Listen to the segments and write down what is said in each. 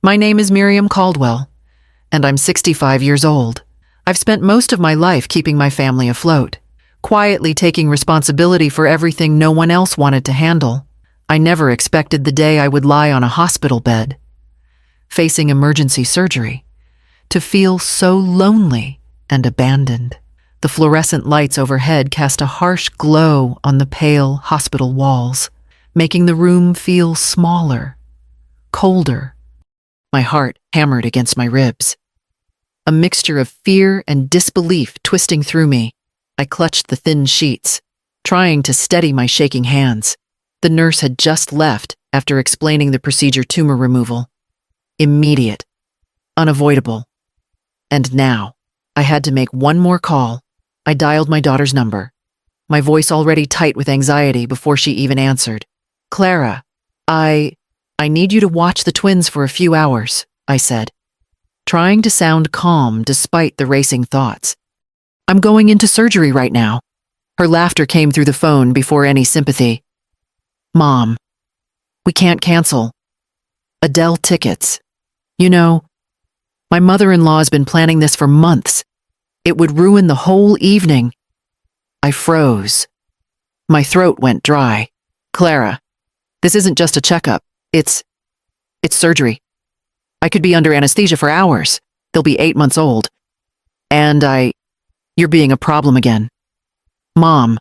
My name is Miriam Caldwell, and I'm 65 years old. I've spent most of my life keeping my family afloat, quietly taking responsibility for everything no one else wanted to handle. I never expected the day I would lie on a hospital bed, facing emergency surgery, to feel so lonely and abandoned. The fluorescent lights overhead cast a harsh glow on the pale hospital walls, making the room feel smaller, colder. My heart hammered against my ribs. A mixture of fear and disbelief twisting through me. I clutched the thin sheets, trying to steady my shaking hands. The nurse had just left after explaining the procedure: tumor removal. Immediate. Unavoidable. And now, I had to make one more call. I dialed my daughter's number, my voice already tight with anxiety before she even answered. "Clara, I need you to watch the twins for a few hours," I said, trying to sound calm despite the racing thoughts. "I'm going into surgery right now." Her laughter came through the phone before any sympathy. "Mom, we can't cancel Adele tickets. You know, my mother-in-law has been planning this for months. It would ruin the whole evening." I froze. My throat went dry. "Clara, this isn't just a checkup. It's surgery. I could be under anesthesia for hours. They'll be 8 months old. And you're being a problem again." "Mom,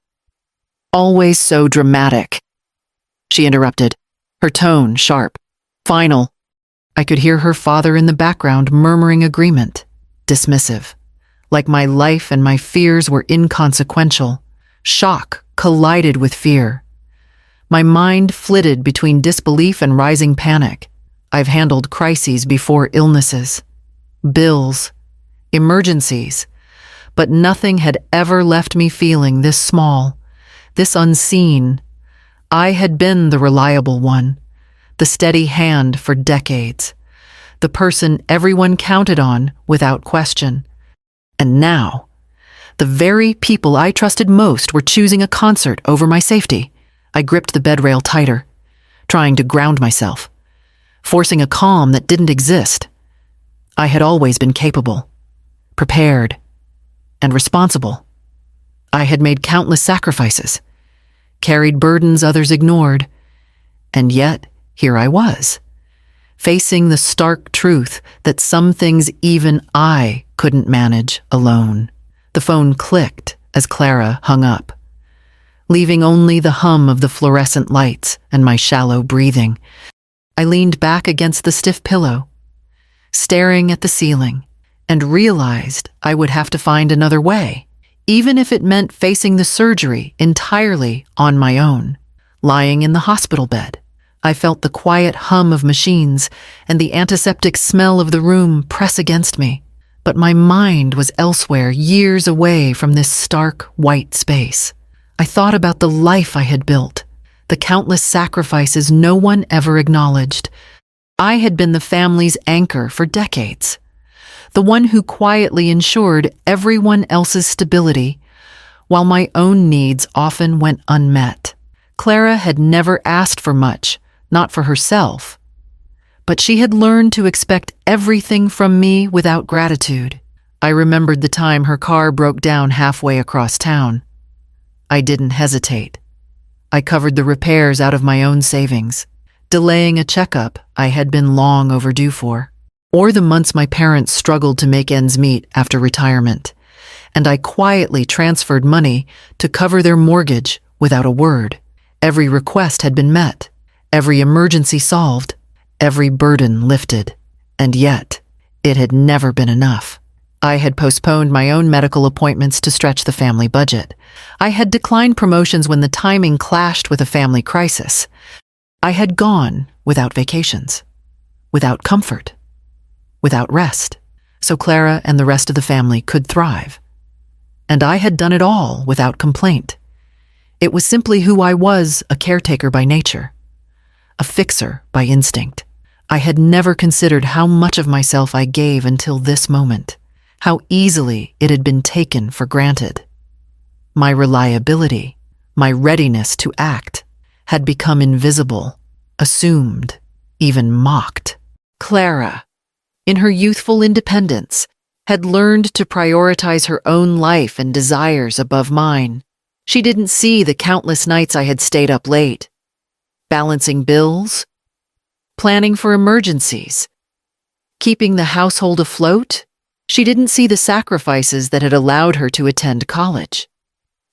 always so dramatic," she interrupted, her tone sharp. "Final." I could hear her father in the background murmuring agreement, dismissive, like my life and my fears were inconsequential. Shock collided with fear. My mind flitted between disbelief and rising panic. I've handled crises before: illnesses, bills, emergencies, but nothing had ever left me feeling this small, this unseen. I had been the reliable one, the steady hand for decades, the person everyone counted on without question. And now, the very people I trusted most were choosing a concert over my safety. I gripped the bed rail tighter, trying to ground myself, forcing a calm that didn't exist. I had always been capable, prepared, and responsible. I had made countless sacrifices, carried burdens others ignored, and yet here I was, facing the stark truth that some things even I couldn't manage alone. The phone clicked as Clara hung up, leaving only the hum of the fluorescent lights and my shallow breathing. I leaned back against the stiff pillow, staring at the ceiling, and realized I would have to find another way, even if it meant facing the surgery entirely on my own. Lying in the hospital bed, I felt the quiet hum of machines and the antiseptic smell of the room press against me. But my mind was elsewhere, years away from this stark white space. I thought about the life I had built, the countless sacrifices no one ever acknowledged. I had been the family's anchor for decades, the one who quietly ensured everyone else's stability, while my own needs often went unmet. Clara had never asked for much, not for herself, but she had learned to expect everything from me without gratitude. I remembered the time her car broke down halfway across town. I didn't hesitate. I covered the repairs out of my own savings, delaying a checkup I had been long overdue for. Or the months my parents struggled to make ends meet after retirement, and I quietly transferred money to cover their mortgage without a word. Every request had been met, every emergency solved, every burden lifted, and yet it had never been enough. I had postponed my own medical appointments to stretch the family budget. I had declined promotions when the timing clashed with a family crisis. I had gone without vacations, without comfort, without rest, so Clara and the rest of the family could thrive. And I had done it all without complaint. It was simply who I was, a caretaker by nature, a fixer by instinct. I had never considered how much of myself I gave until this moment, how easily it had been taken for granted. My reliability, my readiness to act, had become invisible, assumed, even mocked. Clara, in her youthful independence, had learned to prioritize her own life and desires above mine. She didn't see the countless nights I had stayed up late, balancing bills, planning for emergencies, keeping the household afloat. She didn't see the sacrifices that had allowed her to attend college,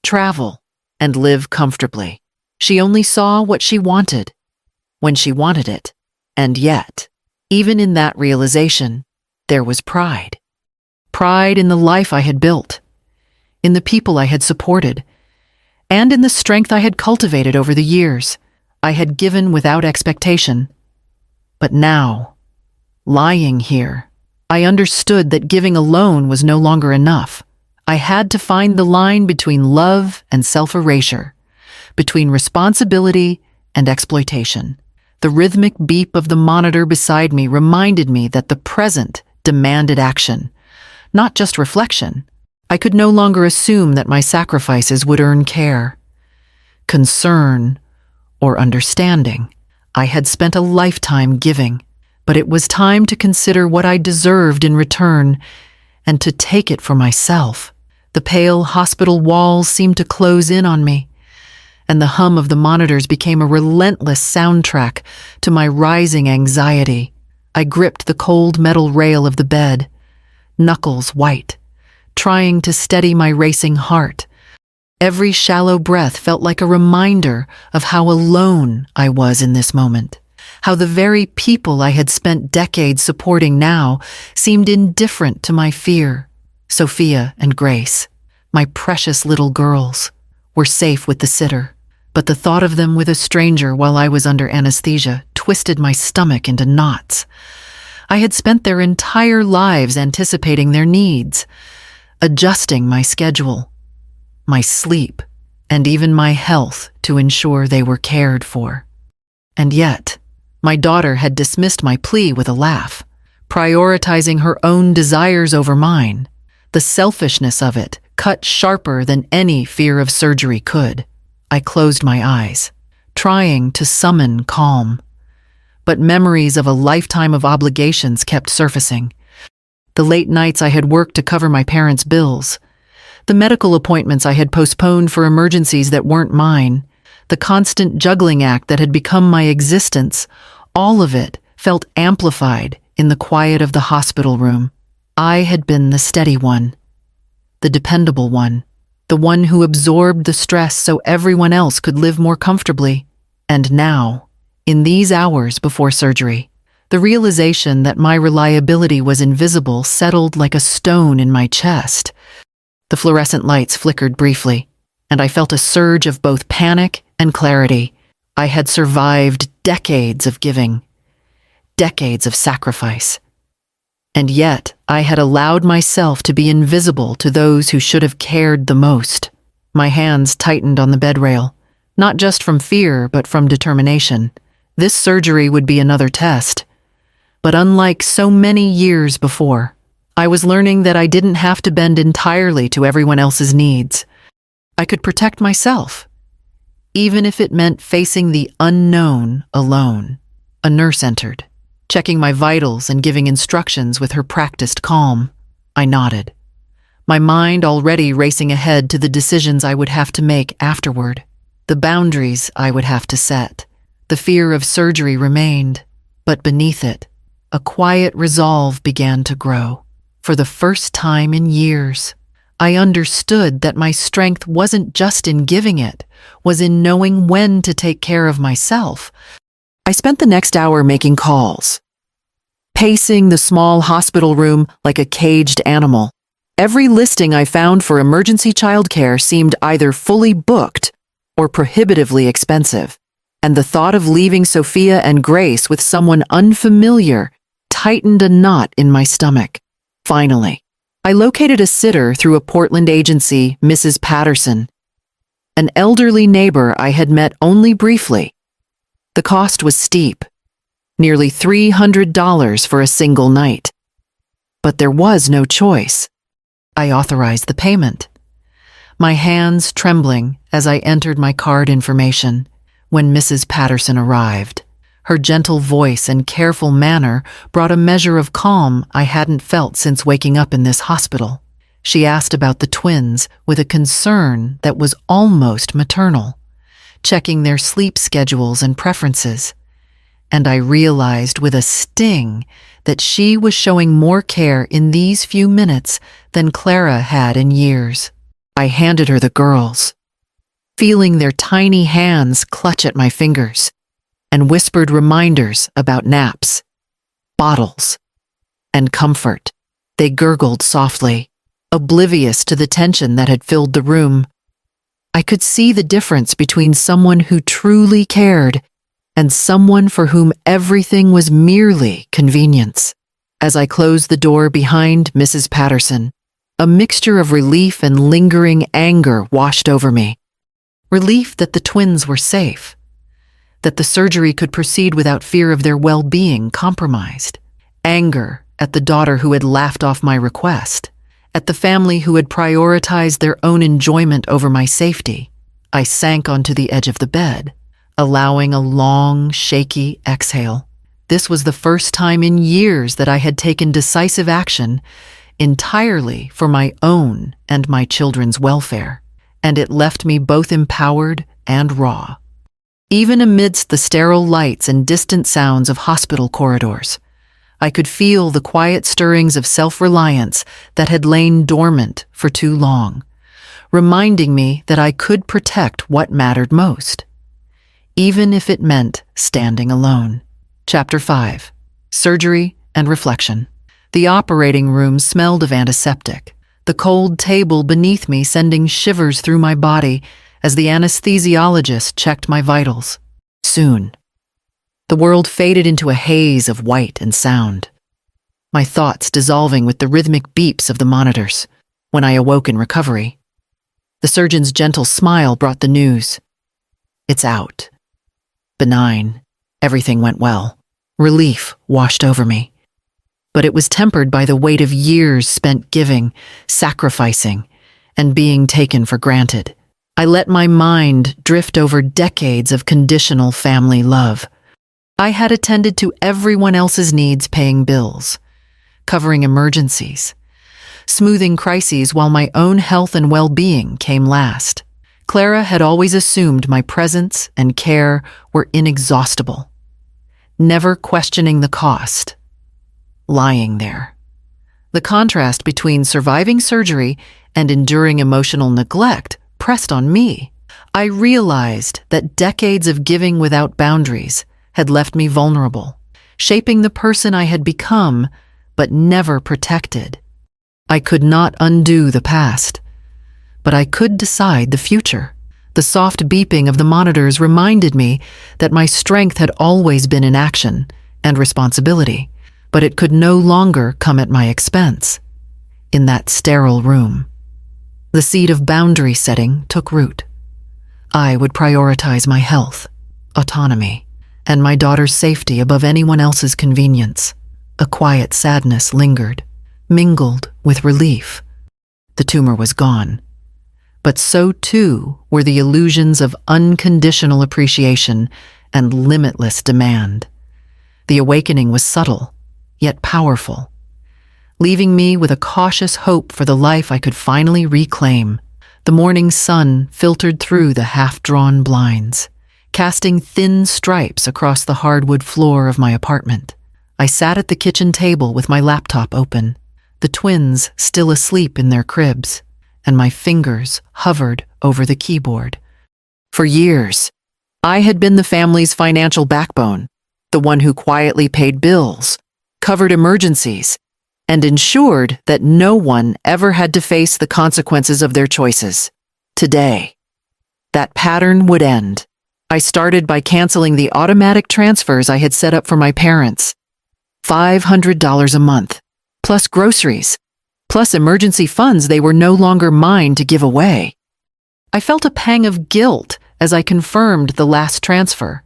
travel, and live comfortably. She only saw what she wanted, when she wanted it. And yet, even in that realization, there was pride. Pride in the life I had built, in the people I had supported, and in the strength I had cultivated over the years. I had given without expectation. But now, lying here, I understood that giving alone was no longer enough. I had to find the line between love and self-erasure, between responsibility and exploitation. The rhythmic beep of the monitor beside me reminded me that the present demanded action, not just reflection. I could no longer assume that my sacrifices would earn care, concern, or understanding. I had spent a lifetime giving, but it was time to consider what I deserved in return and to take it for myself. The pale hospital walls seemed to close in on me, and the hum of the monitors became a relentless soundtrack to my rising anxiety. I gripped the cold metal rail of the bed, knuckles white, trying to steady my racing heart. Every shallow breath felt like a reminder of how alone I was in this moment, how the very people I had spent decades supporting now seemed indifferent to my fear. Sophia and Grace, my precious little girls, were safe with the sitter, but the thought of them with a stranger while I was under anesthesia twisted my stomach into knots. I had spent their entire lives anticipating their needs, adjusting my schedule, my sleep, and even my health to ensure they were cared for. And yet, my daughter had dismissed my plea with a laugh, prioritizing her own desires over mine. The selfishness of it cut sharper than any fear of surgery could. I closed my eyes, trying to summon calm. But memories of a lifetime of obligations kept surfacing. The late nights I had worked to cover my parents' bills, the medical appointments I had postponed for emergencies that weren't mine, the constant juggling act that had become my existence, all of it felt amplified in the quiet of the hospital room. I had been the steady one, the dependable one, the one who absorbed the stress so everyone else could live more comfortably. And now, in these hours before surgery, the realization that my reliability was invisible settled like a stone in my chest. The fluorescent lights flickered briefly, and I felt a surge of both panic and clarity. I had survived decades of giving, decades of sacrifice. And yet, I had allowed myself to be invisible to those who should have cared the most. My hands tightened on the bed rail, not just from fear, but from determination. This surgery would be another test. But unlike so many years before, I was learning that I didn't have to bend entirely to everyone else's needs. I could protect myself, even if it meant facing the unknown alone. A nurse entered, checking my vitals and giving instructions with her practiced calm. I nodded, my mind already racing ahead to the decisions I would have to make afterward, the boundaries I would have to set. The fear of surgery remained, but beneath it, a quiet resolve began to grow. For the first time in years, I understood that my strength wasn't just in giving it, was in knowing when to take care of myself. I spent the next hour making calls, pacing the small hospital room like a caged animal. Every listing I found for emergency childcare seemed either fully booked or prohibitively expensive, and the thought of leaving Sophia and Grace with someone unfamiliar tightened a knot in my stomach. Finally, I located a sitter through a Portland agency, Mrs. Patterson, an elderly neighbor I had met only briefly. The cost was steep, nearly $300 for a single night. But there was no choice. I authorized the payment, my hands trembling as I entered my card information. When Mrs. Patterson arrived, Her gentle voice and careful manner brought a measure of calm I hadn't felt since waking up in this hospital. She asked about the twins with a concern that was almost maternal, checking their sleep schedules and preferences. And I realized with a sting that she was showing more care in these few minutes than Clara had in years. I handed her the girls, feeling their tiny hands clutch at my fingers, and whispered reminders about naps, bottles, and comfort. They gurgled softly, oblivious to the tension that had filled the room. I could see the difference between someone who truly cared and someone for whom everything was merely convenience. As I closed the door behind Mrs. Patterson, a mixture of relief and lingering anger washed over me. Relief that the twins were safe, that the surgery could proceed without fear of their well-being compromised. Anger at the daughter who had laughed off my request, at the family who had prioritized their own enjoyment over my safety. I sank onto the edge of the bed, allowing a long, shaky exhale. This was the first time in years that I had taken decisive action entirely for my own and my children's welfare, and it left me both empowered and raw. Even amidst the sterile lights and distant sounds of hospital corridors, I could feel the quiet stirrings of self-reliance that had lain dormant for too long, reminding me that I could protect what mattered most, even if it meant standing alone. Chapter 5. Surgery and Reflection. The operating room smelled of antiseptic, the cold table beneath me sending shivers through my body as the anesthesiologist checked my vitals. Soon, the world faded into a haze of white and sound, my thoughts dissolving with the rhythmic beeps of the monitors. When I awoke in recovery, the surgeon's gentle smile brought the news. It's out. Benign. Everything went well. Relief washed over me. But it was tempered by the weight of years spent giving, sacrificing, and being taken for granted. I let my mind drift over decades of conditional family love. I had attended to everyone else's needs, paying bills, covering emergencies, smoothing crises while my own health and well-being came last. Clara had always assumed my presence and care were inexhaustible, never questioning the cost. Lying there. The contrast between surviving surgery and enduring emotional neglect pressed on me. I realized that decades of giving without boundaries had left me vulnerable, shaping the person I had become, but never protected. I could not undo the past, but I could decide the future. The soft beeping of the monitors reminded me that my strength had always been in action and responsibility, but it could no longer come at my expense. In that sterile room, the seed of boundary setting took root. I would prioritize my health, autonomy, and my daughter's safety above anyone else's convenience. A quiet sadness lingered, mingled with relief. The tumor was gone, but so too were the illusions of unconditional appreciation and limitless demand. The awakening was subtle, yet powerful, leaving me with a cautious hope for the life I could finally reclaim. The morning sun filtered through the half-drawn blinds, casting thin stripes across the hardwood floor of my apartment. I sat at the kitchen table with my laptop open, the twins still asleep in their cribs, and my fingers hovered over the keyboard. For years, I had been the family's financial backbone, the one who quietly paid bills, covered emergencies, and ensured that no one ever had to face the consequences of their choices. Today, that pattern would end. I started by canceling the automatic transfers I had set up for my parents. $500 a month, plus groceries, plus emergency funds they were no longer mine to give away. I felt a pang of guilt as I confirmed the last transfer,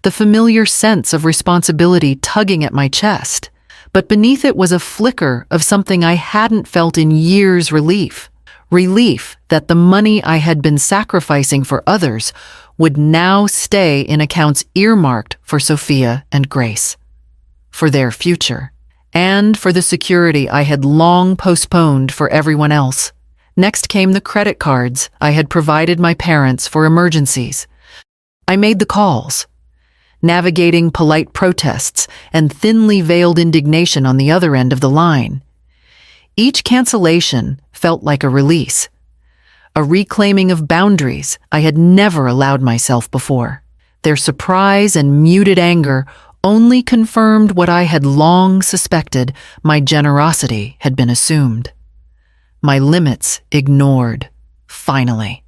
the familiar sense of responsibility tugging at my chest. But beneath it was a flicker of something I hadn't felt in years: relief. Relief that the money I had been sacrificing for others would now stay in accounts earmarked for Sophia and Grace, for their future, and for the security I had long postponed for everyone else. Next came the credit cards I had provided my parents for emergencies. I made the calls, navigating polite protests and thinly veiled indignation on the other end of the line. Each cancellation felt like a release, a reclaiming of boundaries I had never allowed myself before. Their surprise and muted anger only confirmed what I had long suspected: my generosity had been assumed. My limits ignored, finally.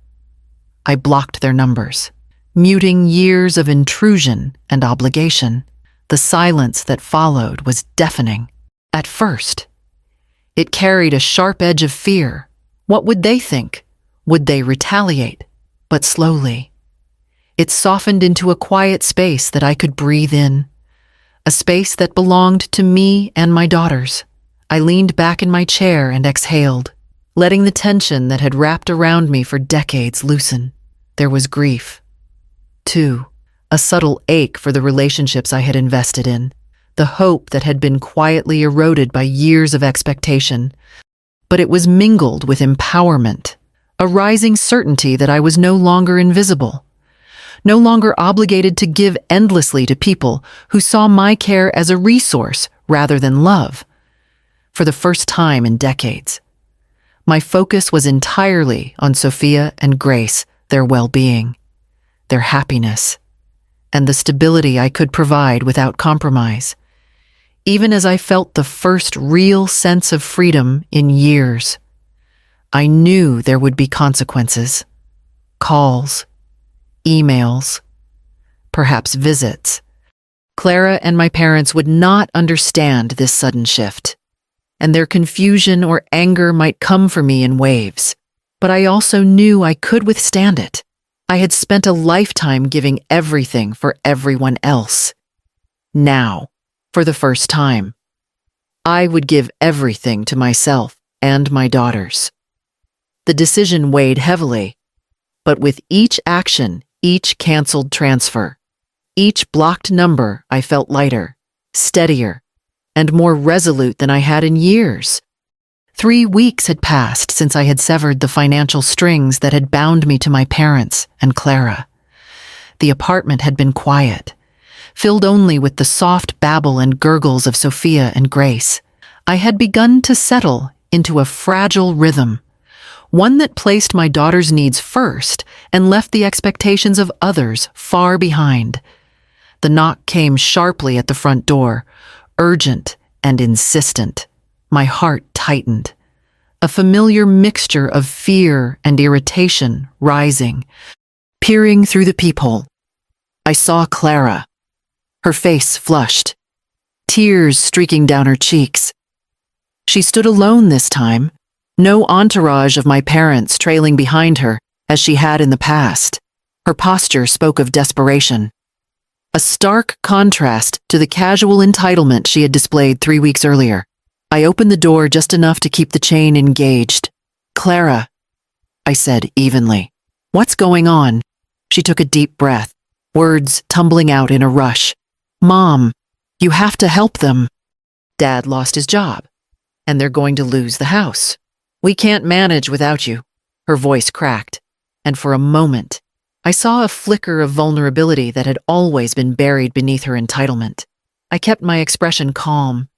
I blocked their numbers, muting years of intrusion and obligation. The silence that followed was deafening. At first, it carried a sharp edge of fear. What would they think? Would they retaliate? But slowly, it softened into a quiet space that I could breathe in, a space that belonged to me and my daughters. I leaned back in my chair and exhaled, letting the tension that had wrapped around me for decades loosen. There was grief, too, a subtle ache for the relationships I had invested in, the hope that had been quietly eroded by years of expectation. But it was mingled with empowerment, a rising certainty that I was no longer invisible, no longer obligated to give endlessly to people who saw my care as a resource rather than love. For the first time in decades, my focus was entirely on Sophia and Grace, their well-being, their happiness, and the stability I could provide without compromise, even as I felt the first real sense of freedom in years. I knew there would be consequences: calls, emails, perhaps visits. Clara and my parents would not understand this sudden shift, and their confusion or anger might come for me in waves. But I also knew I could withstand it. I had spent a lifetime giving everything for everyone else. Now, for the first time, I would give everything to myself and my daughters. The decision weighed heavily, but with each action, each canceled transfer, each blocked number, I felt lighter, steadier, and more resolute than I had in years. 3 weeks had passed since I had severed the financial strings that had bound me to my parents and Clara. The apartment had been quiet, filled only with the soft babble and gurgles of Sophia and Grace. I had begun to settle into a fragile rhythm, one that placed my daughter's needs first and left the expectations of others far behind. The knock came sharply at the front door, urgent and insistent. My heart tightened, a familiar mixture of fear and irritation rising. Peering through the peephole, I saw Clara, her face flushed, tears streaking down her cheeks. She stood alone this time, no entourage of my parents trailing behind her as she had in the past. Her posture spoke of desperation, a stark contrast to the casual entitlement she had displayed 3 weeks earlier. I opened the door just enough to keep the chain engaged. "Clara," I said evenly. "What's going on?" She took a deep breath, words tumbling out in a rush. "Mom, you have to help them. Dad lost his job, and they're going to lose the house. We can't manage without you." Her voice cracked, and for a moment, I saw a flicker of vulnerability that had always been buried beneath her entitlement. I kept my expression calm,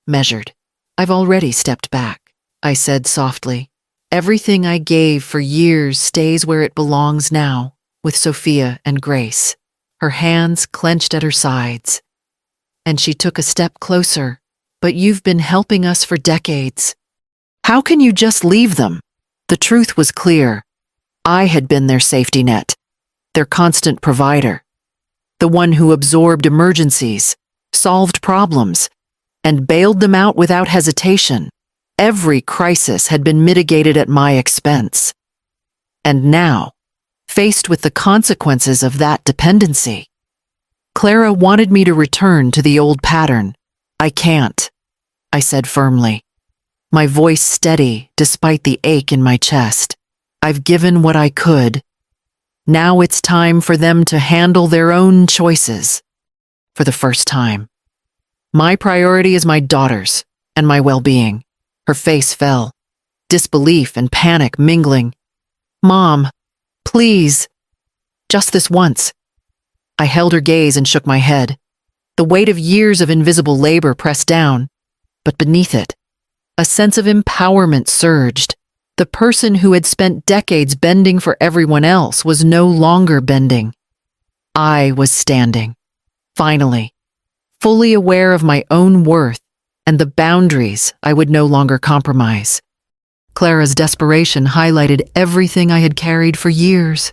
measured. "I've already stepped back," I said softly. "Everything I gave for years stays where it belongs now, with Sophia and Grace." Her hands clenched at her sides, and she took a step closer. "But you've been helping us for decades. How can you just leave them?" The truth was clear. I had been their safety net, their constant provider, the one who absorbed emergencies, solved problems, and bailed them out without hesitation. Every crisis had been mitigated at my expense. And now, faced with the consequences of that dependency, Clara wanted me to return to the old pattern. "I can't," I said firmly, my voice steady despite the ache in my chest. "I've given what I could. Now it's time for them to handle their own choices. For the first time. My priority is my daughters and my well-being. Her face fell, disbelief and panic mingling. Mom, please, just this once. I held her gaze and shook my head. The weight of years of invisible labor pressed down, but beneath it, a sense of empowerment surged. The person who had spent decades bending for everyone else was no longer bending. I was standing, finally, fully aware of my own worth and the boundaries I would no longer compromise. Clara's desperation highlighted everything I had carried for years,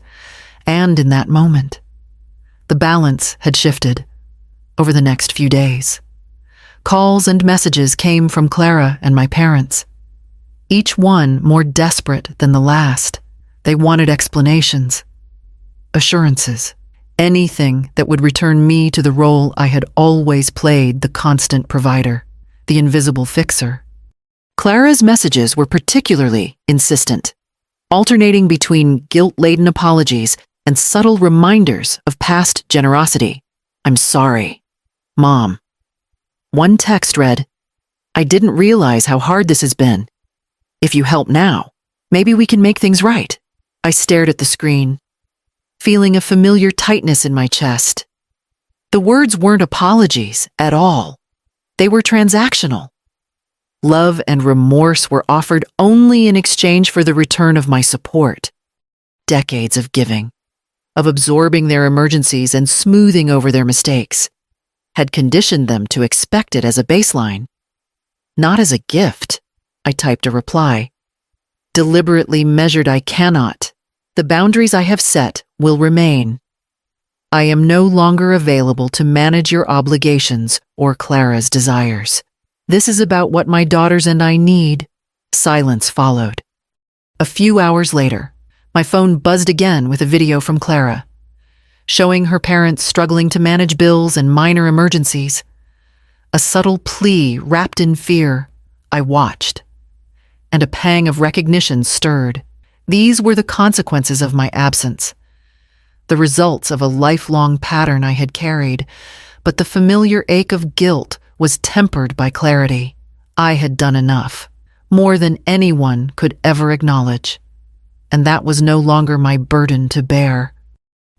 and in that moment, the balance had shifted over the next few days. Calls and messages came from Clara and my parents, each one more desperate than the last. They wanted explanations, assurances, anything that would return me to the role I had always played, the constant provider, the invisible fixer. Clara's messages were particularly insistent, alternating between guilt-laden apologies and subtle reminders of past generosity. I'm sorry, Mom. One text read, I didn't realize how hard this has been. If you help now, maybe we can make things right. I stared at the screen, feeling a familiar tightness in my chest. The words weren't apologies at all. They were transactional. Love and remorse were offered only in exchange for the return of my support. Decades of giving, of absorbing their emergencies and smoothing over their mistakes, had conditioned them to expect it as a baseline, not as a gift. I typed a reply. Deliberately measured, I cannot. The boundaries I have set will remain. I am no longer available to manage your obligations or Clara's desires. This is about what my daughters and I need. Silence followed. A few hours later, my phone buzzed again with a video from Clara, showing her parents struggling to manage bills and minor emergencies. A subtle plea wrapped in fear. I watched, and a pang of recognition stirred. These were the consequences of my absence, the results of a lifelong pattern I had carried, but the familiar ache of guilt was tempered by clarity. I had done enough, more than anyone could ever acknowledge, and that was no longer my burden to bear.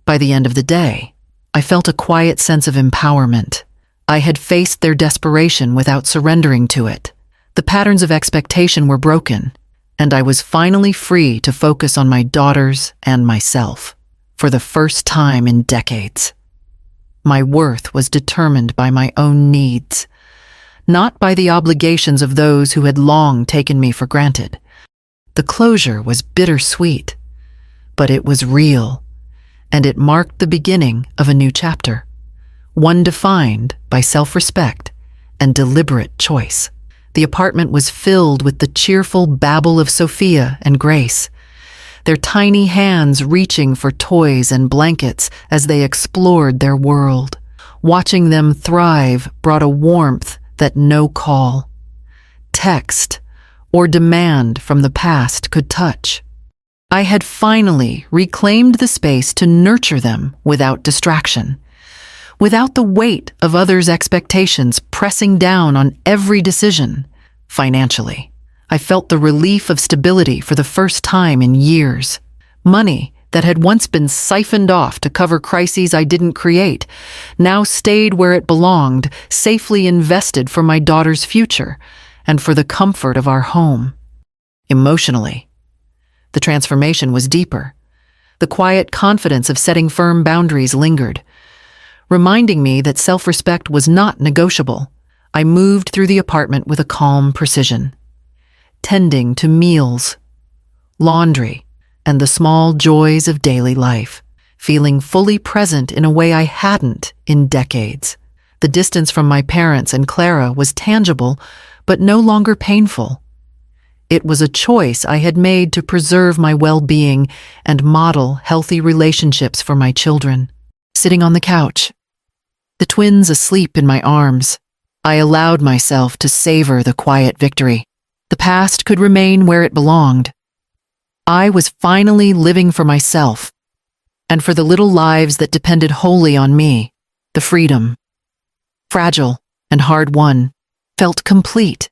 By the end of the day, I felt a quiet sense of empowerment. I had faced their desperation without surrendering to it. The patterns of expectation were broken, and I was finally free to focus on my daughters and myself, for the first time in decades. My worth was determined by my own needs, not by the obligations of those who had long taken me for granted. The closure was bittersweet, but it was real, and it marked the beginning of a new chapter, one defined by self-respect and deliberate choice. The apartment was filled with the cheerful babble of Sophia and Grace, their tiny hands reaching for toys and blankets as they explored their world. Watching them thrive brought a warmth that no call, text, or demand from the past could touch. I had finally reclaimed the space to nurture them without distraction, without the weight of others' expectations pressing down on every decision. Financially, I felt the relief of stability for the first time in years. Money that had once been siphoned off to cover crises I didn't create now stayed where it belonged, safely invested for my daughter's future and for the comfort of our home. Emotionally, the transformation was deeper. The quiet confidence of setting firm boundaries lingered, reminding me that self-respect was not negotiable. I moved through the apartment with a calm precision, tending to meals, laundry, and the small joys of daily life, feeling fully present in a way I hadn't in decades. The distance from my parents and Clara was tangible, but no longer painful. It was a choice I had made to preserve my well-being and model healthy relationships for my children. Sitting on the couch, the twins asleep in my arms, I allowed myself to savor the quiet victory. The past could remain where it belonged. I was finally living for myself, and for the little lives that depended wholly on me, the freedom, fragile and hard won, felt complete.